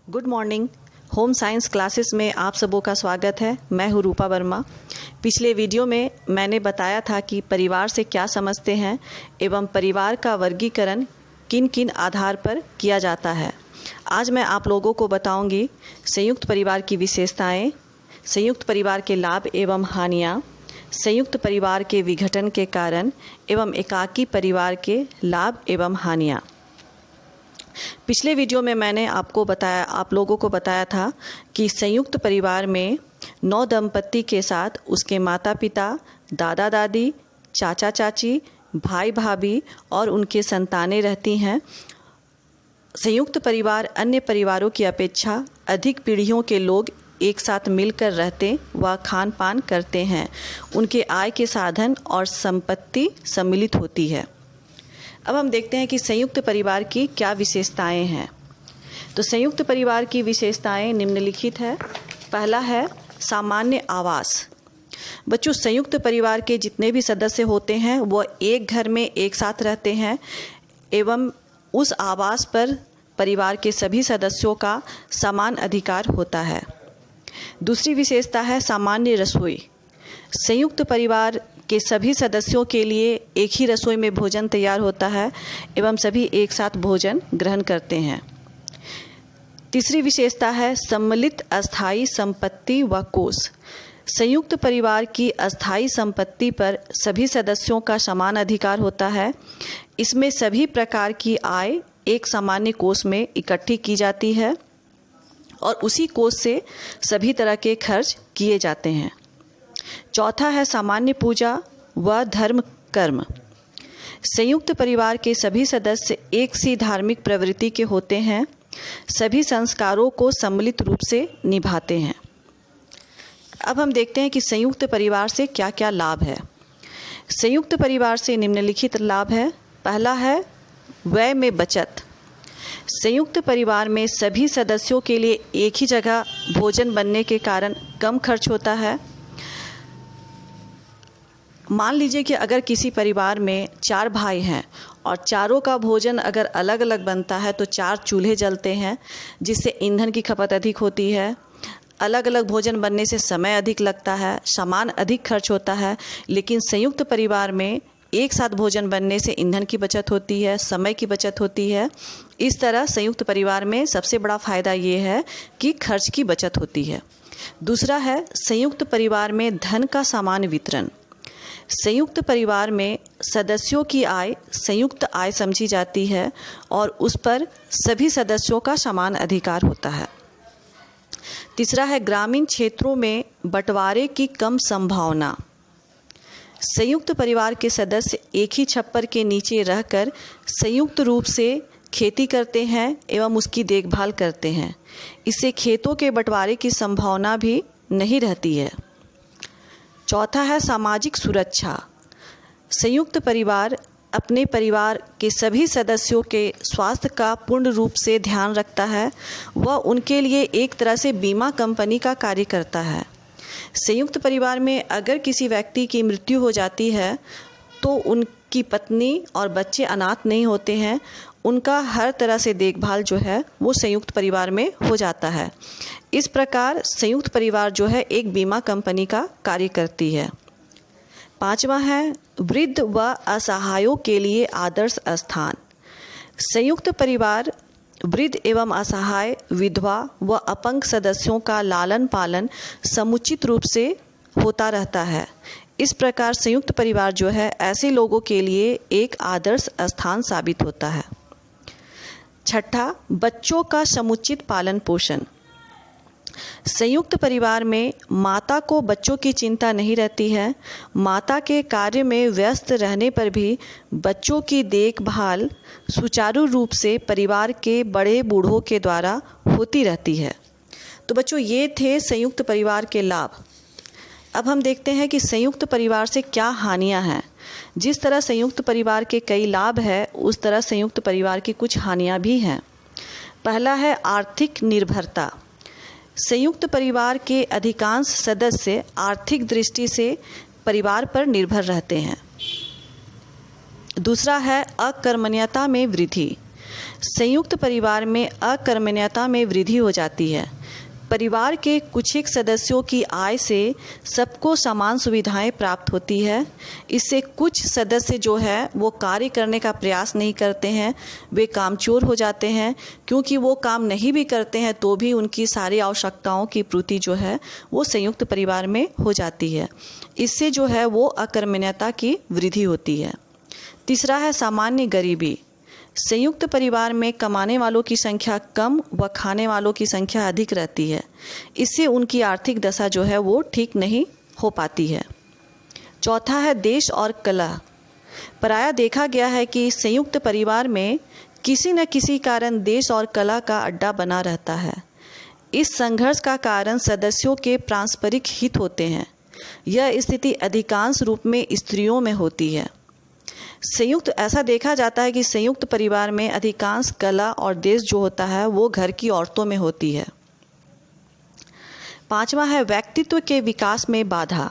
Good morning. Home science classes में आप सबों का स्वागत है। मैं हूँ रूपा वर्मा। पिछले वीडियो में मैंने बताया था कि परिवार से क्या समझते हैं एवं परिवार का वर्गीकरण किन किन आधार पर किया जाता है। आज मैं आप लोगों को बताऊंगी संयुक्त परिवार की विशेषताएं, संयुक्त परिवार के लाभ एवं हानियाँ, संयुक्त परिवार के विघटन के कारण एवं एकाकी परिवार के लाभ एवं हानियाँ। पिछले वीडियो में मैंने आप लोगों को बताया था कि संयुक्त परिवार में 9 दंपत्ति के साथ उसके माता पिता, दादा दादी, चाचा चाची, भाई भाभी और उनके संतानें रहती हैं। संयुक्त परिवार अन्य परिवारों की अपेक्षा अधिक पीढ़ियों के लोग एक साथ मिलकर रहते व खान पान करते हैं। उनके आय के साधन और संपत्ति सम्मिलित होती है। अब हम देखते हैं कि संयुक्त परिवार की क्या विशेषताएं हैं। तो संयुक्त परिवार की विशेषताएं निम्नलिखित है। पहला है सामान्य आवास। बच्चों, संयुक्त परिवार के जितने भी सदस्य होते हैं वह एक घर में एक साथ रहते हैं एवं उस आवास पर परिवार के सभी सदस्यों का समान अधिकार होता है। दूसरी विशेषता है सामान्य रसोई। संयुक्त परिवार के सभी सदस्यों के लिए एक ही रसोई में भोजन तैयार होता है एवं सभी एक साथ भोजन ग्रहण करते हैं। तीसरी विशेषता है सम्मिलित अस्थायी संपत्ति व कोष। संयुक्त परिवार की अस्थायी संपत्ति पर सभी सदस्यों का समान अधिकार होता है। इसमें सभी प्रकार की आय एक सामान्य कोष में इकट्ठी की जाती है और उसी कोष से सभी तरह के खर्च किए जाते हैं। चौथा है सामान्य पूजा व धर्म कर्म। संयुक्त परिवार के सभी सदस्य एक सी धार्मिक प्रवृत्ति के होते हैं, सभी संस्कारों को सम्मिलित रूप से निभाते हैं। अब हम देखते हैं कि संयुक्त परिवार से क्या क्या लाभ है। संयुक्त परिवार से निम्नलिखित लाभ है। पहला है व्यय में बचत। संयुक्त परिवार में सभी सदस्यों के लिए एक ही जगह भोजन बनने के कारण कम खर्च होता है। मान लीजिए कि अगर किसी परिवार में 4 भाई हैं और चारों का भोजन अगर अलग अलग बनता है तो 4 चूल्हे जलते हैं, जिससे ईंधन की खपत अधिक होती है। अलग अलग भोजन बनने से समय अधिक लगता है, सामान अधिक खर्च होता है। लेकिन संयुक्त परिवार में एक साथ भोजन बनने से ईंधन की बचत होती है, समय की बचत होती है। इस तरह संयुक्त परिवार में सबसे बड़ा फ़ायदा ये है कि खर्च की बचत होती है। दूसरा है संयुक्त परिवार में धन का समान वितरण। संयुक्त परिवार में सदस्यों की आय संयुक्त आय समझी जाती है और उस पर सभी सदस्यों का समान अधिकार होता है। तीसरा है ग्रामीण क्षेत्रों में बंटवारे की कम संभावना। संयुक्त परिवार के सदस्य एक ही छप्पर के नीचे रहकर संयुक्त रूप से खेती करते हैं एवं उसकी देखभाल करते हैं। इससे खेतों के बंटवारे की संभावना भी नहीं रहती है। चौथा है सामाजिक सुरक्षा। संयुक्त परिवार अपने परिवार के सभी सदस्यों के स्वास्थ्य का पूर्ण रूप से ध्यान रखता है। वह उनके लिए एक तरह से बीमा कंपनी का कार्य करता है। संयुक्त परिवार में अगर किसी व्यक्ति की मृत्यु हो जाती है तो उनकी पत्नी और बच्चे अनाथ नहीं होते हैं। उनका हर तरह से देखभाल जो है वो संयुक्त परिवार में हो जाता है। इस प्रकार संयुक्त परिवार जो है एक बीमा कंपनी का कार्य करती है। पांचवा है वृद्ध व असहायों के लिए आदर्श स्थान। संयुक्त परिवार वृद्ध एवं असहाय, विधवा व अपंग सदस्यों का लालन पालन समुचित रूप से होता रहता है। इस प्रकार संयुक्त परिवार जो है ऐसे लोगों के लिए एक आदर्श स्थान साबित होता है। छठा, बच्चों का समुचित पालन पोषण। संयुक्त परिवार में माता को बच्चों की चिंता नहीं रहती है। माता के कार्य में व्यस्त रहने पर भी बच्चों की देखभाल सुचारू रूप से परिवार के बड़े बूढ़ों के द्वारा होती रहती है। तो बच्चों, ये थे संयुक्त परिवार के लाभ। अब हम देखते हैं कि संयुक्त परिवार से क्या हानियां हैं। जिस तरह संयुक्त परिवार के कई लाभ हैं, उस तरह संयुक्त परिवार की कुछ हानियां भी हैं। पहला है आर्थिक निर्भरता। संयुक्त परिवार के अधिकांश सदस्य आर्थिक दृष्टि से परिवार पर निर्भर रहते हैं। दूसरा है अकर्मण्यता में वृद्धि। संयुक्त परिवार में अकर्मण्यता में वृद्धि हो जाती है। परिवार के कुछ एक सदस्यों की आय से सबको समान सुविधाएं प्राप्त होती है। इससे कुछ सदस्य जो है वो कार्य करने का प्रयास नहीं करते हैं, वे कामचोर हो जाते हैं, क्योंकि वो काम नहीं भी करते हैं तो भी उनकी सारी आवश्यकताओं की पूर्ति जो है वो संयुक्त परिवार में हो जाती है। इससे जो है वो अकर्मण्यता की वृद्धि होती है। तीसरा है सामान्य गरीबी। संयुक्त परिवार में कमाने वालों की संख्या कम व खाने वालों की संख्या अधिक रहती है। इससे उनकी आर्थिक दशा जो है वो ठीक नहीं हो पाती है। चौथा है देश और कला। प्रायः देखा गया है कि संयुक्त परिवार में किसी न किसी कारण देश और कला का अड्डा बना रहता है। इस संघर्ष का कारण सदस्यों के पारस्परिक हित होते हैं। यह स्थिति अधिकांश रूप में स्त्रियों में होती है। ऐसा देखा जाता है कि संयुक्त परिवार में अधिकांश कला और देश जो होता है वो घर की औरतों में होती है। पांचवा है व्यक्तित्व के विकास में बाधा।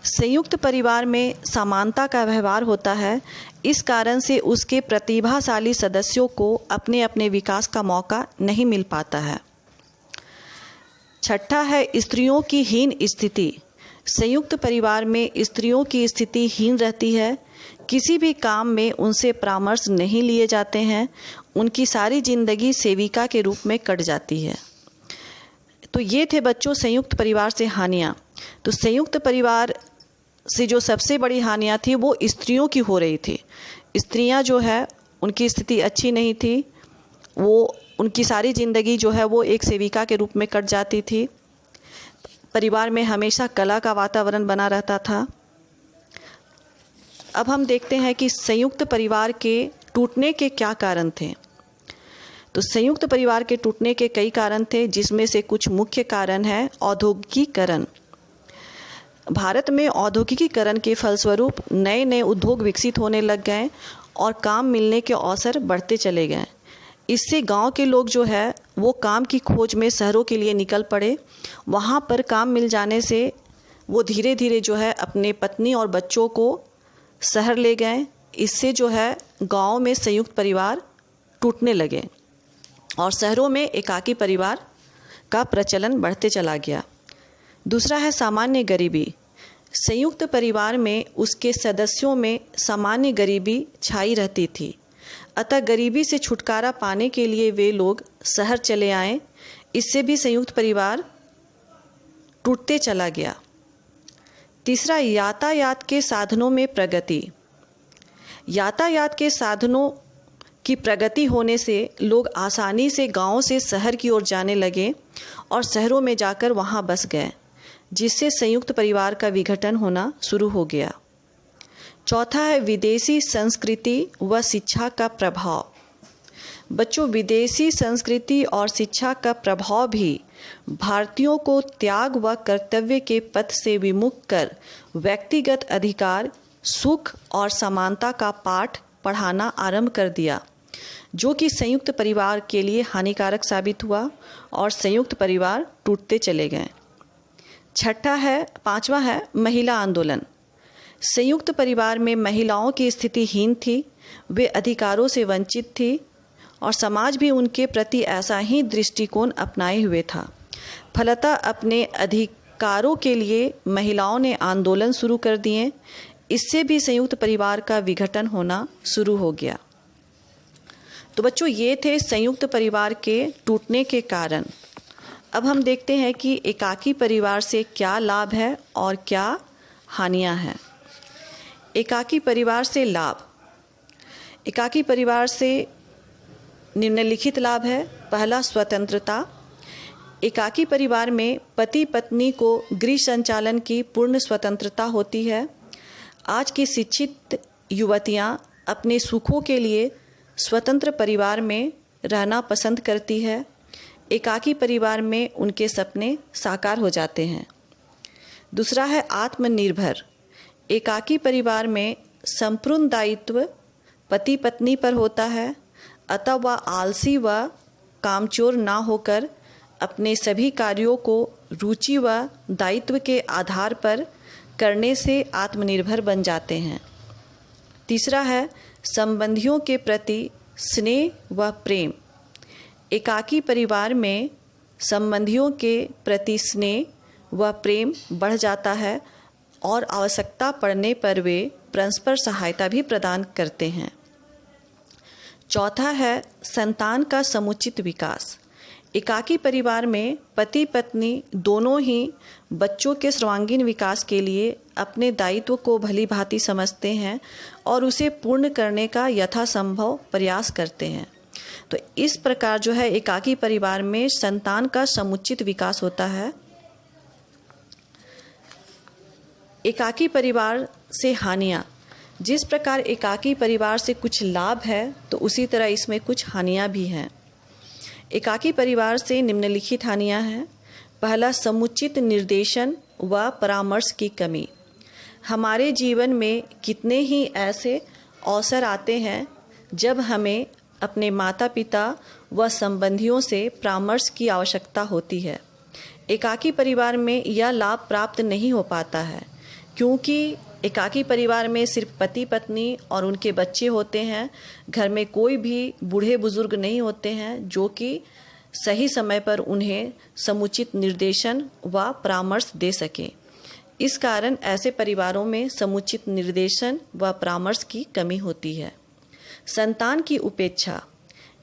संयुक्त परिवार में समानता का व्यवहार होता है। इस कारण से उसके प्रतिभाशाली सदस्यों को अपने अपने विकास का मौका नहीं मिल पाता है। छठा है स्त्रियों की हीन स्थिति। संयुक्त परिवार में स्त्रियों की स्थिति हीन रहती है। किसी भी काम में उनसे परामर्श नहीं लिए जाते हैं। उनकी सारी जिंदगी सेविका के रूप में कट जाती है। तो ये थे बच्चों संयुक्त परिवार से हानियाँ। तो संयुक्त परिवार से जो सबसे बड़ी हानियाँ थी वो स्त्रियों की हो रही थी। स्त्रियां जो है उनकी स्थिति अच्छी नहीं थी, वो उनकी सारी ज़िंदगी जो है वो एक सेविका के रूप में कट जाती थी। परिवार में हमेशा कला का वातावरण बना रहता था। अब हम देखते हैं कि संयुक्त परिवार के टूटने के क्या कारण थे। तो संयुक्त परिवार के टूटने के कई कारण थे, जिसमें से कुछ मुख्य कारण है औद्योगिकीकरण। भारत में औद्योगिकीकरण के फलस्वरूप नए नए उद्योग विकसित होने लग गए और काम मिलने के अवसर बढ़ते चले गए। इससे गांव के लोग जो है वो काम की खोज में शहरों के लिए निकल पड़े। वहाँ पर काम मिल जाने से वो धीरे धीरे जो है अपने पत्नी और बच्चों को शहर ले गए। इससे जो है गांव में संयुक्त परिवार टूटने लगे और शहरों में एकाकी परिवार का प्रचलन बढ़ते चला गया। दूसरा है सामान्य गरीबी। संयुक्त परिवार में उसके सदस्यों में सामान्य गरीबी छाई रहती थी, अतः गरीबी से छुटकारा पाने के लिए वे लोग शहर चले आए। इससे भी संयुक्त परिवार टूटते चला गया। तीसरा, यातायात के साधनों में प्रगति। यातायात के साधनों की प्रगति होने से लोग आसानी से गांव से शहर की ओर जाने लगे और शहरों में जाकर वहां बस गए, जिससे संयुक्त परिवार का विघटन होना शुरू हो गया। चौथा है विदेशी संस्कृति व शिक्षा का प्रभाव। बच्चों, विदेशी संस्कृति और शिक्षा का प्रभाव भी भारतीयों को त्याग व कर्तव्य के पथ से विमुख कर व्यक्तिगत अधिकार, सुख और समानता का पाठ पढ़ाना आरंभ कर दिया, जो कि संयुक्त परिवार के लिए हानिकारक साबित हुआ और संयुक्त परिवार टूटते चले गए। पांचवा है महिला आंदोलन। संयुक्त परिवार में महिलाओं की स्थिति हीन थी, वे अधिकारों से वंचित थी और समाज भी उनके प्रति ऐसा ही दृष्टिकोण अपनाए हुए था। फलतः अपने अधिकारों के लिए महिलाओं ने आंदोलन शुरू कर दिए। इससे भी संयुक्त परिवार का विघटन होना शुरू हो गया। तो बच्चों, ये थे संयुक्त परिवार के टूटने के कारण। अब हम देखते हैं कि एकाकी परिवार से क्या लाभ है और क्या हानियां हैं। एकाकी परिवार से लाभ। एकाकी परिवार से निम्नलिखित लाभ है। पहला, स्वतंत्रता। एकाकी परिवार में पति पत्नी को गृह संचालन की पूर्ण स्वतंत्रता होती है। आज की शिक्षित युवतियां अपने सुखों के लिए स्वतंत्र परिवार में रहना पसंद करती है। एकाकी परिवार में उनके सपने साकार हो जाते हैं। दूसरा है आत्मनिर्भर। एकाकी परिवार में संपूर्ण दायित्व पति पत्नी पर होता है, अतः वह आलसी व कामचोर ना होकर अपने सभी कार्यों को रुचि व दायित्व के आधार पर करने से आत्मनिर्भर बन जाते हैं। तीसरा है संबंधियों के प्रति स्नेह व प्रेम। एकाकी परिवार में संबंधियों के प्रति स्नेह व प्रेम बढ़ जाता है और आवश्यकता पड़ने पर वे परस्पर सहायता भी प्रदान करते हैं। चौथा है संतान का समुचित विकास। एकाकी परिवार में पति पत्नी दोनों ही बच्चों के सर्वांगीण विकास के लिए अपने दायित्व को भली भांति समझते हैं और उसे पूर्ण करने का यथासंभव प्रयास करते हैं। तो इस प्रकार जो है एकाकी परिवार में संतान का समुचित विकास होता है। एकाकी परिवार से हानियाँ। जिस प्रकार एकाकी परिवार से कुछ लाभ है तो उसी तरह इसमें कुछ हानियाँ भी हैं। एकाकी परिवार से निम्नलिखित हानियाँ हैं। पहला, समुचित निर्देशन व परामर्श की कमी। हमारे जीवन में कितने ही ऐसे अवसर आते हैं जब हमें अपने माता पिता व संबंधियों से परामर्श की आवश्यकता होती है। एकाकी परिवार में यह लाभ प्राप्त नहीं हो पाता है क्योंकि एकाकी परिवार में सिर्फ पति पत्नी और उनके बच्चे होते हैं। घर में कोई भी बूढ़े बुजुर्ग नहीं होते हैं जो कि सही समय पर उन्हें समुचित निर्देशन व परामर्श दे सके। इस कारण ऐसे परिवारों में समुचित निर्देशन व परामर्श की कमी होती है। संतान की उपेक्षा।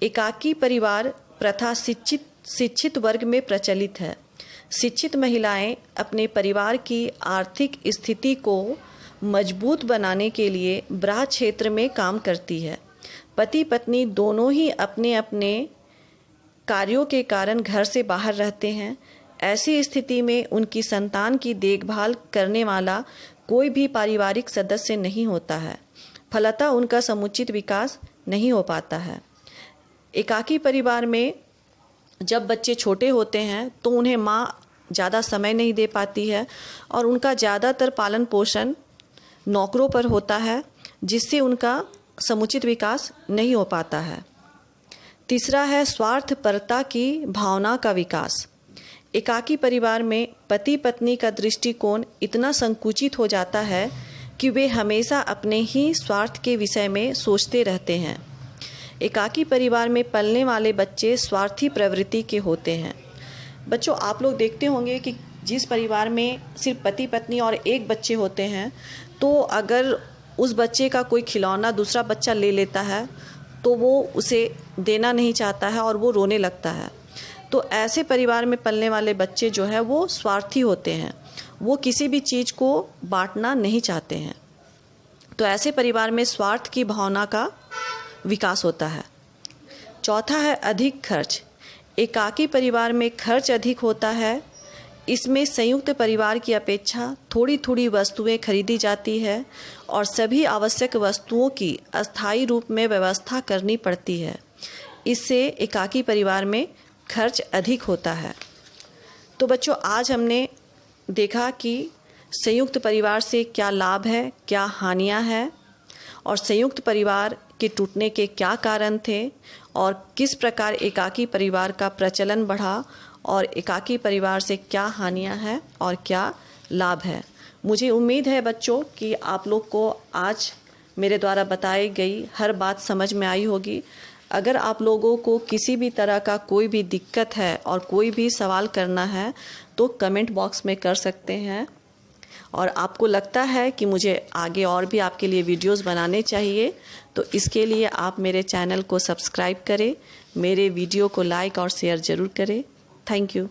एकाकी परिवार प्रथा शिक्षित वर्ग में प्रचलित है। शिक्षित महिलाएं अपने परिवार की आर्थिक स्थिति को मजबूत बनाने के लिए बाह्य क्षेत्र में काम करती है। पति पत्नी दोनों ही अपने अपने कार्यों के कारण घर से बाहर रहते हैं। ऐसी स्थिति में उनकी संतान की देखभाल करने वाला कोई भी पारिवारिक सदस्य नहीं होता है। फलतः उनका समुचित विकास नहीं हो पाता है। एकाकी परिवार में जब बच्चे छोटे होते हैं तो उन्हें माँ ज़्यादा समय नहीं दे पाती है और उनका ज़्यादातर पालन पोषण नौकरों पर होता है, जिससे उनका समुचित विकास नहीं हो पाता है। तीसरा है स्वार्थपरता की भावना का विकास। एकाकी परिवार में पति पत्नी का दृष्टिकोण इतना संकुचित हो जाता है कि वे हमेशा अपने ही स्वार्थ के विषय में सोचते रहते हैं। एकाकी परिवार में पलने वाले बच्चे स्वार्थी प्रवृत्ति के होते हैं। बच्चों, आप लोग देखते होंगे कि जिस परिवार में सिर्फ पति पत्नी और एक बच्चे होते हैं तो अगर उस बच्चे का कोई खिलौना दूसरा बच्चा ले लेता है तो वो उसे देना नहीं चाहता है और वो रोने लगता है। तो ऐसे परिवार में पलने वाले बच्चे जो है वो स्वार्थी होते हैं, वो किसी भी चीज़ को बांटना नहीं चाहते हैं। तो ऐसे परिवार में स्वार्थ की भावना का विकास होता है। चौथा है अधिक खर्च। एकाकी परिवार में खर्च अधिक होता है। इसमें संयुक्त परिवार की अपेक्षा थोड़ी थोड़ी वस्तुएं खरीदी जाती है और सभी आवश्यक वस्तुओं की अस्थायी रूप में व्यवस्था करनी पड़ती है। इससे एकाकी परिवार में खर्च अधिक होता है। तो बच्चों, आज हमने देखा कि संयुक्त परिवार से क्या लाभ है, क्या हानियां हैं और संयुक्त परिवार के टूटने के क्या कारण थे और किस प्रकार एकाकी परिवार का प्रचलन बढ़ा और एकाकी परिवार से क्या हानियां हैं और क्या लाभ है। मुझे उम्मीद है बच्चों कि आप लोग को आज मेरे द्वारा बताई गई हर बात समझ में आई होगी। अगर आप लोगों को किसी भी तरह का कोई भी दिक्कत है और कोई भी सवाल करना है तो कमेंट बॉक्स में कर सकते हैं। और आपको लगता है कि मुझे आगे और भी आपके लिए वीडियोस बनाने चाहिए तो इसके लिए आप मेरे चैनल को सब्सक्राइब करें, मेरे वीडियो को लाइक और शेयर ज़रूर करें। Thank you.